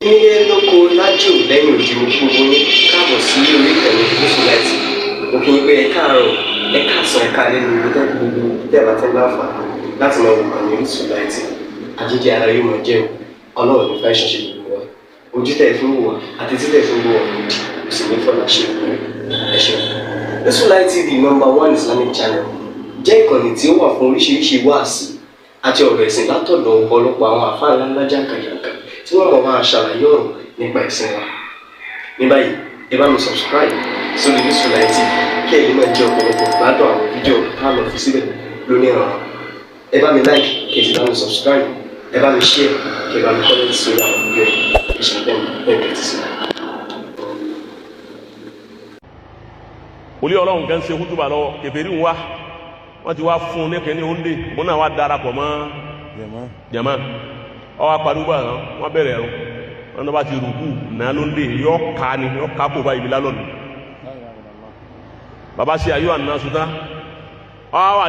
nílé lóko lájò lẹ́yìn òdì mo kí gbogbo yín káàbọ̀ sí orí ìkànnì Lobatan mo kí yín pé ẹ káàárọ̀ ẹ káàsán ẹ káalẹ́ ní ibi tẹ́lẹ̀ gbogbo tẹ́lẹ̀ àti láǹfààní láti máa wò kàn ní Lobatan àjíjẹ ara yóò máa jẹun ọlọ́run ní fẹ́ ṣẹṣẹ gbogbo wa ojú tẹ̀ fún wò wá àti títẹ̀ fún wò wá kò sì ní fọ́nà ṣe ẹ ṣeun. Lobatan TV #1 Islamic channel jẹ́ ìkànnì tí ó wà fún oríṣiríṣi wáàsí àti ọ̀rọ̀ ẹ̀sìn látọ̀dọ̀ ọ̀pọ̀lọpọ̀ àwọn àfáà ńláńlá jàǹkàjàǹkà tí wọ́n mọ̀ máa ṣàlàyé ọ̀rọ̀ nípa ẹ̀sìn wa. Ní báyìí ẹ bá mi subscribe sórí Lobatan TV kí ẹ lè máa jẹ ọ̀pọ̀lọpọ̀ gbádùn àwọn fídíò táwọn fi síbẹ̀ lónìí ọ̀rọ̀. Ẹ bá mi like kí ẹ sì bá mi subscribe, ẹ bá mi share kí ẹ bá mi comment sórí àwọn fídíò ìṣẹ̀lẹ̀ bẹ́ẹ̀ sí. olú ọlọ́run kan ṣe hútùbà lọ kèfèrí ń wá wọ́n ti wá fún un lẹ́kẹ̀ẹ́ ní oúnjẹ òun náà wá darapọ̀ mọ́ jama ọwọ́ apàdúgbò àná wọ́n bẹ̀rẹ̀ ẹ̀rùn wọn náà bá ti rùkú náà lóúnjẹ yọ ká ni yọ ká kó bá ibi lálọ́nù bàbá sí ayé àná sùtá ọwọ́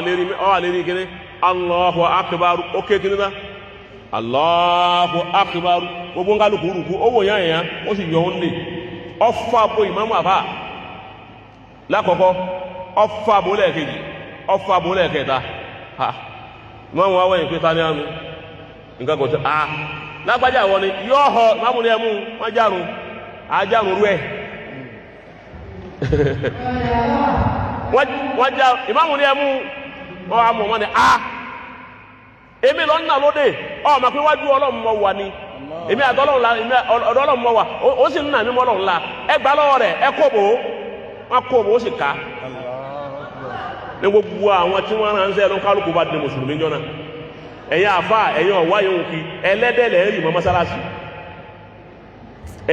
àlérí kíní Allahu akbar ó ké kíní náà Allahu akbar gbogbo nǹkan lùkù rùkú ó wò yán yẹn ó sì yọ oúnjẹ ọfà bo ìmáàmù àfà lákọ̀ọ́kọ́ ọfà bo lẹ́ẹ̀kejì ọfà bo lẹ́ẹ̀kẹta ha ìmáàmù wa wẹ̀yìn pé ta ní àánú nǹkan kò tẹ́ a lágbájá wọn ni yóò họ ìmáàmù ní ẹmú wọn járun ajárun rú ẹ wọn já ìmáàmù ní ẹmú wọn àmọ̀ wọn ni a èmi lọ nà lóde ọ mà pé wájú ọlọ́run mọ wà ni èmi àtọ́lọ́run la èmi ọ̀dọ́ ọlọ́run mọ wà ó sì ń nà mí mọ́ ọlọ́run la ẹ gbà lọ́wọ́ rẹ̀ ẹ kó bò ó wọn kó bò ó sì ká ní gbogbo àwọn tí wọ́n ránṣẹ́ ló kálukú bá di mùsùlùmí jọ náà ẹ̀yin àfà ẹ̀yin ọ̀wá yóò kí ẹlẹ́dẹ̀ lẹ́ rí mọ́ mọ́sálásí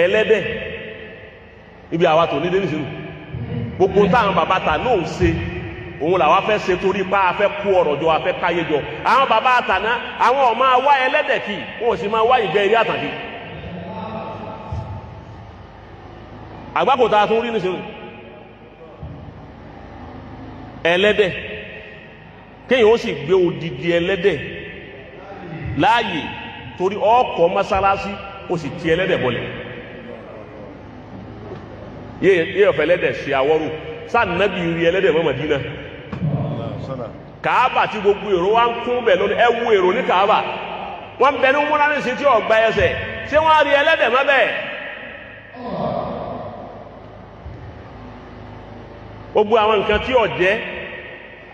ẹlẹ́dẹ̀ ibi àwa tó ní dénìsì nù gbogbo táwọn bàbá ta ló ń ṣe òun làwa fẹ́ ṣe torí pa afẹ́ kó ọ̀rọ̀ jọ afẹ́ káyé jọ àwọn bàbá àtàná àwọn ọ̀ máa wá ẹlẹ́dẹ̀ kì wọn ò sì máa wá ìgbẹ́ eré àtàkì àgbákòtà tó ń rí nísìnyí ẹlẹ́dẹ̀ kéèyàn ó sì gbé odidi ẹlẹ́dẹ̀ láàyè torí ọkọ̀ mọ́sálásí ó sì ti ẹlẹ́dẹ̀ bọ̀lẹ̀ yé ọ̀fẹ́ ẹlẹ́dẹ̀ ṣe àwọ́rò sáànàbí rí ẹlẹ́dẹ̀ mọ́ Mádínà Kàábà tí gbogbo èrò wá ń kún bẹ̀ lónìí ẹ wo èrò ní Kàábà wọ́n bẹ ní múná ní sí tí ọ̀gbà ẹsẹ̀ ṣé wọ́n á rí ẹlẹ́dẹ̀ mọ́ bẹ́ẹ̀ gbogbo àwọn nǹkan tí ọ̀jẹ́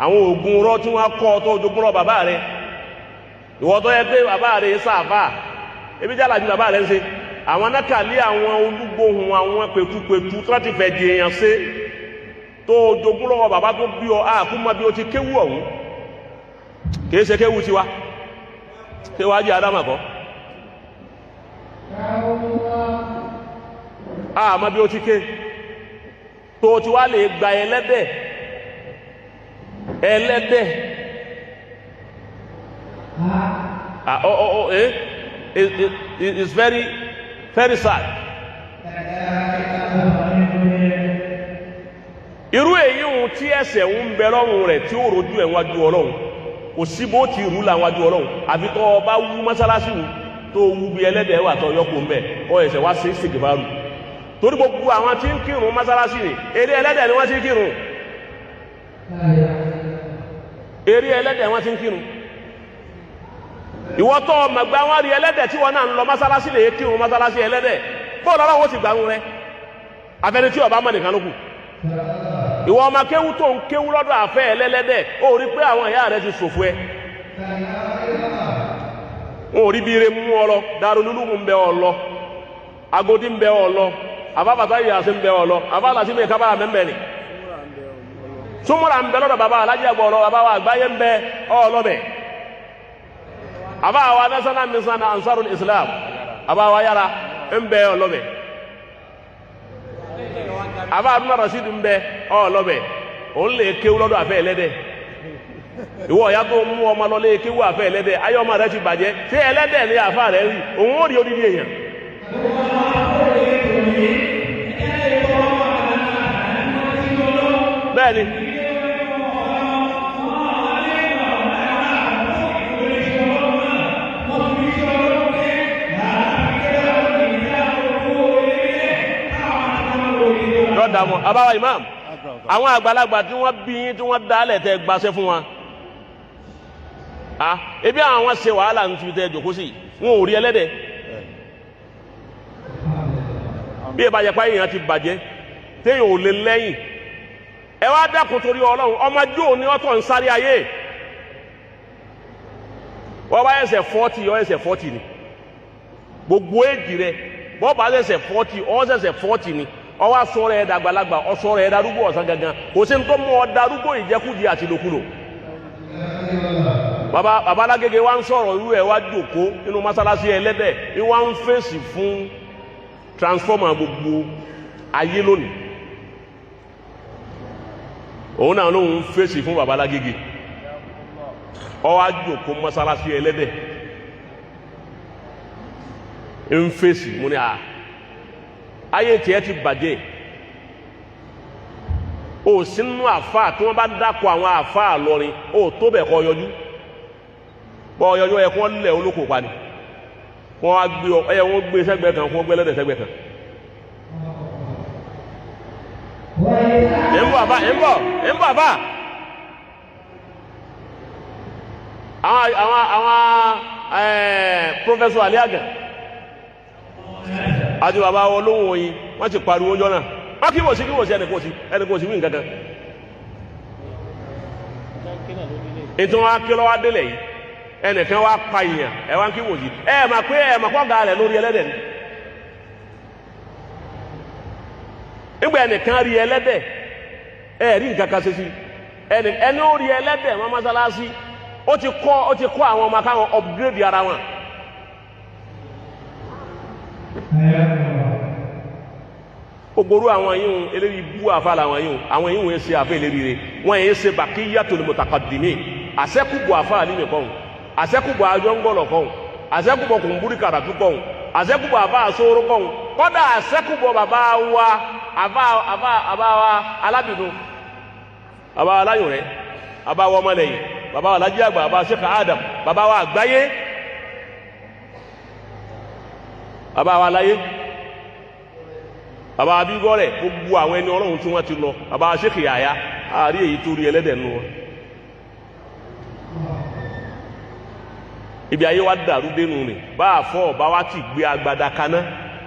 àwọn oògùn rọ tí wọ́n kọ́ tó jogún rọ bàbá rẹ̀ ìwọ tó yẹ pé bàbá rẹ̀ sáàfà ebi jálà ju bàbá rẹ̀ ń ṣe àwọn anákàlí àwọn olúgbòhùn àwọn pẹ̀tùpẹ̀tù tó ti fẹ̀ di èèyàn ṣe tó jogún lọ́wọ́ bàbá tó bí ọ àkúmọ́ bí ó ti kéwú ọ̀hún kìí ṣe kéwú tiwa kéwú ajé adámàkọ́ àmọ́ bí ó ti ké tó ti wá lè gba ẹlẹ́dẹ̀ it's very very sad. irú èyí ohun tí ẹ̀ṣẹ̀ ń bẹ lọ́rùn rẹ̀ tí ó rojú ẹ̀ wájú Ọlọ́run kò sí bó ti rú la wájú Ọlọ́run àfi tó o bá wú mọ́sálásí wù tó wú bí ẹlẹ́dẹ̀ wà tó yọkù ń bẹ̀ ọ ẹ̀ṣẹ̀ wá sí sìgìfàrù torí gbogbo àwọn tí ń kírun mọ́sálásí ni eré ẹlẹ́dẹ̀ ni wọ́n ti ń kírun eré ẹlẹ́dẹ̀ wọ́n ti ń kírun ìwọ tó ọmọ ẹgbẹ́ wọn rí ẹlẹ́dẹ̀ tí wọ́n náà ń lọ mọ́sálásí lè kírun mọ́sálásí ẹlẹ́dẹ̀ bóòlù Ọlọ́run ó ti gbàrún rẹ afẹ́ni tí ọba mọ̀ nìkan ló kù ìwọ ọmọ kéwú tó ń kéwú lọ́dọ̀ àfẹ́ ẹlẹ́lẹ́dẹ̀ ó rí pé àwọn ìyá rẹ ti ṣòfò ẹ wọn ò rí bí ire mú ọ lọ Darululumu ń bẹ ọ lọ Agodi ń bẹ ọ lọ àbábàtà ìyàsí ń bẹ ọ lọ àbábàtà sí mi kábàrà mẹ́mbẹ́ ni súnmọ́ra ń bẹ lọ́dọ̀ bàbá alájẹ́ àgbọ̀ ọ̀lọ́ bàbá wa àgbáyé ń bẹ ọ lọ́bẹ̀ àbá wa national mission ansarul Islam àbá wa yára ń bẹ ọ lọ́bẹ̀ àbá Abdul Rasheed ń bẹ ọ lọ́bẹ̀ òun lè kéwú lọ́dọ̀ àfẹ́ ẹlẹ́dẹ̀ ìwọ ìyá tó mú ọmọ lọ lé kéwú àfẹ́ ẹlẹ́dẹ̀ ayé ọmọ rẹ ti bàjẹ́ ṣé ẹlẹ́dẹ̀ ní àfá rẹ rí òun ó rí odidi èèyàn bẹ́ẹ̀ni dààmú abáwa imam àwọn àgbàlagbà tí wọ́n bí yín tí wọ́n dálẹ̀ tẹ́ gbaṣẹ́ fún wa ebi àwọn ṣe wàhálà ní tibitẹ́ jòkó sí wọn ò rí ẹlẹ́dẹ̀ bí ẹ bá yẹ pa èèyàn ti bàjẹ́ téèyàn ò lè lẹ́yìn ẹ wá dákun torí Ọlọ́run ọmọdé òní ọ̀tọ̀ ń sáré ayé wọ́n bá ẹsẹ̀ 40 ọ ẹsẹ̀ 40 ni gbogbo èjì rẹ bọ́ọ̀ bá ẹsẹ̀ 40 ọ ẹsẹ̀ 40 ni ọwọ́ asọ́rọ̀ ẹ̀ dàgbàlagbà ọ̀sọ́rọ̀ ẹ̀ darúgbó ọ̀sán gangan kò sí ní tó mú ọ darúgbó ìjẹkújẹ àti lòkulò baba alágége wa ń sọ̀rọ̀ irú ẹ̀ wá jòkó nínú mọ́sálásí ẹlẹ́dẹ̀ ní wá ń fèsì fún transformer gbogbo ayé lónìí òun náà lóun ń fèsì fún baba alágége ó wá jòkó mọ́sálásí ẹlẹ́dẹ̀ ń fèsì mú ní ayé tiẹ̀ ti bàjẹ́ o sínú àfáà tí wọ́n bá dákọ̀ àwọn àfáà lọ́rin o tó bẹ̀ kọ́ yọjú bọ́ yọjú ẹ̀ kọ́ lẹ̀ olóko pa ni wọ́n á gbé ẹ̀yẹ wọ́n gbé sẹ́gbẹ̀ẹ́ kan wọ́n gbé lẹ́dẹ̀ sẹ́gbẹ̀ẹ́ kan. ń bọ̀ àbá àwọn pọfẹsọ aliaga àti bàbá olóhùn oyin wọ́n ti pariwo jọ náà wọ́n kí wò sí ẹni kò sí wí nǹkan kan ètò wọn kí lọ́wọ́ délẹ̀ yìí ẹnìkan wá pa ìyàn ẹ wá ń kí wò sí ẹ mà pé ẹ mà kọ́ ga rẹ̀ lórí ẹlẹ́dẹ̀ ni nígbà ẹnìkan rí ẹlẹ́dẹ̀ ẹ rí nǹkan kan ṣe sí ẹni ó rí ẹlẹ́dẹ̀ mọ́ mọ́sálásí ó ti kọ́ àwọn ọmọ káwọn upgrade ara wọn. Ogboru àwọn yìí eléyìí bú àfa làwọn yìí àwọn yìí wọ́n ṣe àfẹ́ eléyìí rẹ̀ wọ́n yẹn ṣe baqiyatul mutaqaddimin àṣẹ́kùbọ̀ àfa àlímẹ̀ kọ́hún àṣẹ́kùbọ̀ àjọngọ̀lọ̀ kọ́hún àṣẹ́kùbọ̀ kùnbúrí kàràtú kọ́hún àṣẹ́kùbọ̀ àfa àṣọrọ kọ́hún kọ́dà àṣẹ́kùbọ̀ bàbá wa àbá wa alábìnú bàbá wa aláyùn rẹ̀ bàbá wa ọmọlẹ́yìn bàbá wa alájí àgbà bàbá Sheikh Adam bàbá wa àgbáyé bàbá wa aláyé bàbá abígọ́ rẹ̀ gbogbo àwọn ẹni ọlọ́run tí wọ́n ti lọ bàbá Sheikh Yahya àárí èyí tó rí ẹlẹ́dẹ̀ nù wọn. ibi ayé wa dàrú dénú rẹ̀ bá a fọ́ ọba wa ti gbé agbada kaná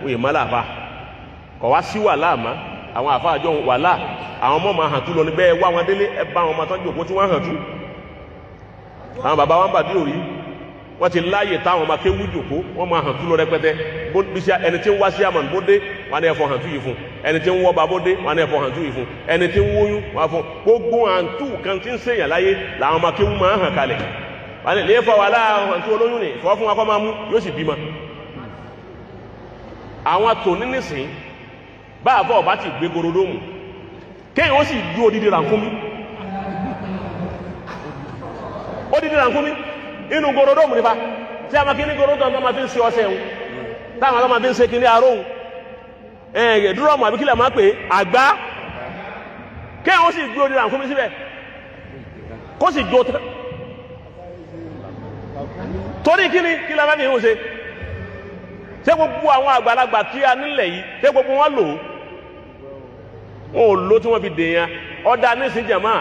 òye má làbá kọ̀ wá sí wàhálà àmá àwọn àfa àjọ wàhálà àwọn ọmọ máa hàn tú lọ ní bẹ́ẹ̀ wá wọn délé ẹ bá àwọn ọmọ tọ́jú òkú tí wọ́n hàn tú àwọn bàbá wọn bàbí òrí wọ́n ti láàyè táwọn ọmọ akéwú jòkó wọ́n máa hàn tú lọ rẹpẹtẹ bísí ẹni tí ń wá sí àmàn bóde wọn ni ẹ̀fọ́ hàn tú yìí fún ẹni tí ń wọ́ ba bóde wọn ni ẹ̀fọ́ hàn tú yìí fún ẹni tí ń wóyún wọn fún gbogbo àǹtú kan tí ń ṣèyàn láyé làwọn ọmọ akéwú máa hàn kalẹ̀ wọn ni lè fọ wàhálà àǹtú olóyún ni fọ́ fún wa kọ́ máa mú yóò sì bímọ. àwọn tòní nísìn bá a bọ̀ ọba ti gbé gorodomu kéèyàn ó sì du odidi rànkúmí odidi rànkúmí inú gorodomu nípa tí a máa kí ní gorodomu tó máa fi ń ṣe ọṣẹ ẹ̀hún táwọn ọlọ́mọ bí ń ṣe kí ní àróhùn dúrọ́mù àbí kílẹ̀ máa pè àgbá kéèyàn ó sì gbé orí rànkúmí síbẹ̀ kó sì jó tán torí kíni kí la máa fi hùn ṣe ṣé gbogbo àwọn àgbàlagbà tí a nílẹ̀ yìí ṣé gbogbo wọn lò ó wọn ò lò tí wọ́n fi dèèyàn ọ̀dà nísìnyí jàmá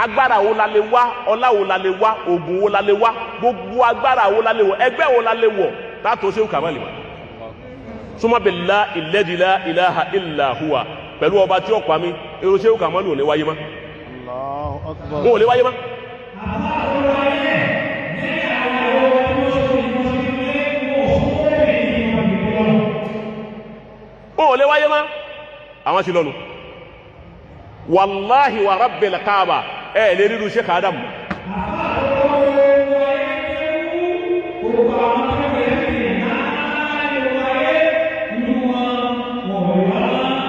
agbára wo la lè wá ọlá wo la lè wá oògùn wo la lè wá gbogbo agbára wo la lè wọ ẹgbẹ́ wo la lè wọ látò ṣé kàmáàlì wá súnmọ́ billahi alladhi la ilaha illa huwa pẹ̀lú ọba tí ó pa mí èrò ṣé kàmáàlì ò lè wáyé má wọn ò lè wáyé má. wọn ò lè wáyé má àwọn ti lọ́nu wàláhi wa rabbil kaaba ẹ lè ríru Sheikh Adam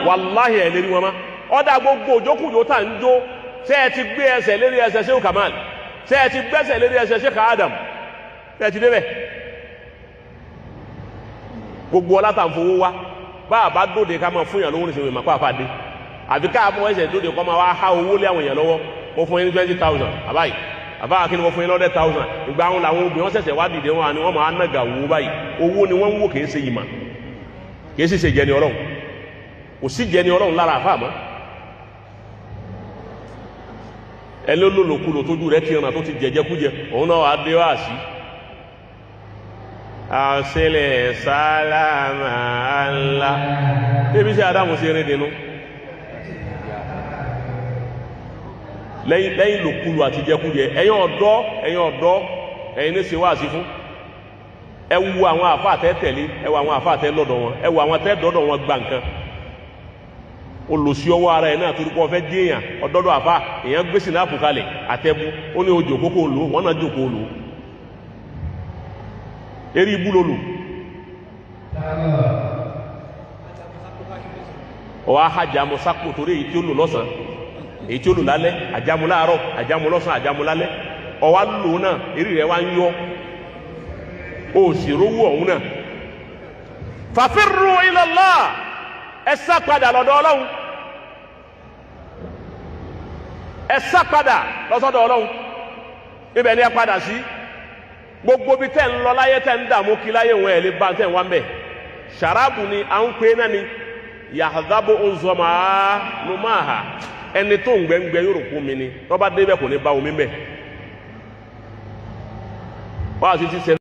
wàláhi ẹ lè rí wọn má ọ̀dà gbogbo òjókùjó tà ń jó ṣé ẹ ti gbé ẹsẹ̀ lérí ẹsẹ̀ Sheikh Kamal ṣé ẹ ti gbẹ́sẹ̀ lérí ẹsẹ̀ Sheikh Adam ṣé ẹ ti débẹ̀ gbogbo ọlá tà ń fowó wá bá a bá dóde ká máa fún yàn lówó nísìnyí màpá àfàdé àbí ká àbọ̀ ẹsẹ̀ dóde kọ́ máa wá há owó lé àwọn èèyàn lọ́wọ́ mo fún yín ní 20,000 àbáyé àbá kí ni mo fún yín ní 100,000 ìgbà àwọn làwọn obìnrin wọn ṣẹ̀ṣẹ̀ wá dìde wọn ni wọ́n máa nàgà wò báyìí owó ni wọ́n ń wò kìí ṣe ìmà kìí sì ṣe jẹni ọlọ́run kò sí jẹni ọlọ́run lára àfa àmọ́ ẹni olólùkulò tójú rẹ̀ ti ràn tó ti jẹjẹkújẹ òun náà wà dé wá sí àṣẹlẹ̀ sálámà ńlá ebi ṣe Ádámù sí erin dínú lẹ́yìn lòkulò àti jẹkújẹ ẹ̀yin ọ̀dọ́ ẹ̀yin ní ṣe wá sí fún ẹ wo àwọn àfáà tẹ́ tẹ̀lé ẹ wo àwọn àfáà tẹ́ lọ́dọ̀ wọn ẹ wo àwọn tẹ́ dọ́dọ̀ wọn gba nǹkan olùsí ọwọ́ ara ẹ̀ náà torí pé wọ́n fẹ́ dí èèyàn ọ̀dọ́dọ̀ àfáà èèyàn gbé sinapu kalẹ̀ àtẹ́bù ó ní ojú òkókó lò wọ́n náà jòkó lò eré ibú lòlù ọ̀ ahájàmọ́ sápò torí èyí tí ó lò lọ́sàn èyí tí ó lò lálẹ́ àjàmú láàárọ̀ àjàmú lọ́sàn àjàmú lálẹ́ ọ̀wá lò náà eré rẹ̀ wá ń yọ òsìrówó ọ̀hún náà fàfírù ilallah ẹ sá padà lọ́dọ̀ Ọlọ́run ẹ sá padà lọ́sọ́dọ̀ Ọlọ́run ibẹ̀ ni ẹ padà sí gbogbo bí tẹ́ ń lọ láyé tẹ́ ń dààmú kí láyé wọn ẹ̀ lè bá tẹ́ ń wá ń bẹ̀ ṣàrábù ni à ń pè náà ni yàhàdábò ọ̀zọ́mà numáhà ẹni tó ń gbẹ́ngbẹ́ yóò rò kú mi ni tọ́ba débẹ̀ kò ní bá omi mẹ́ wọ́n á sì ti sẹ́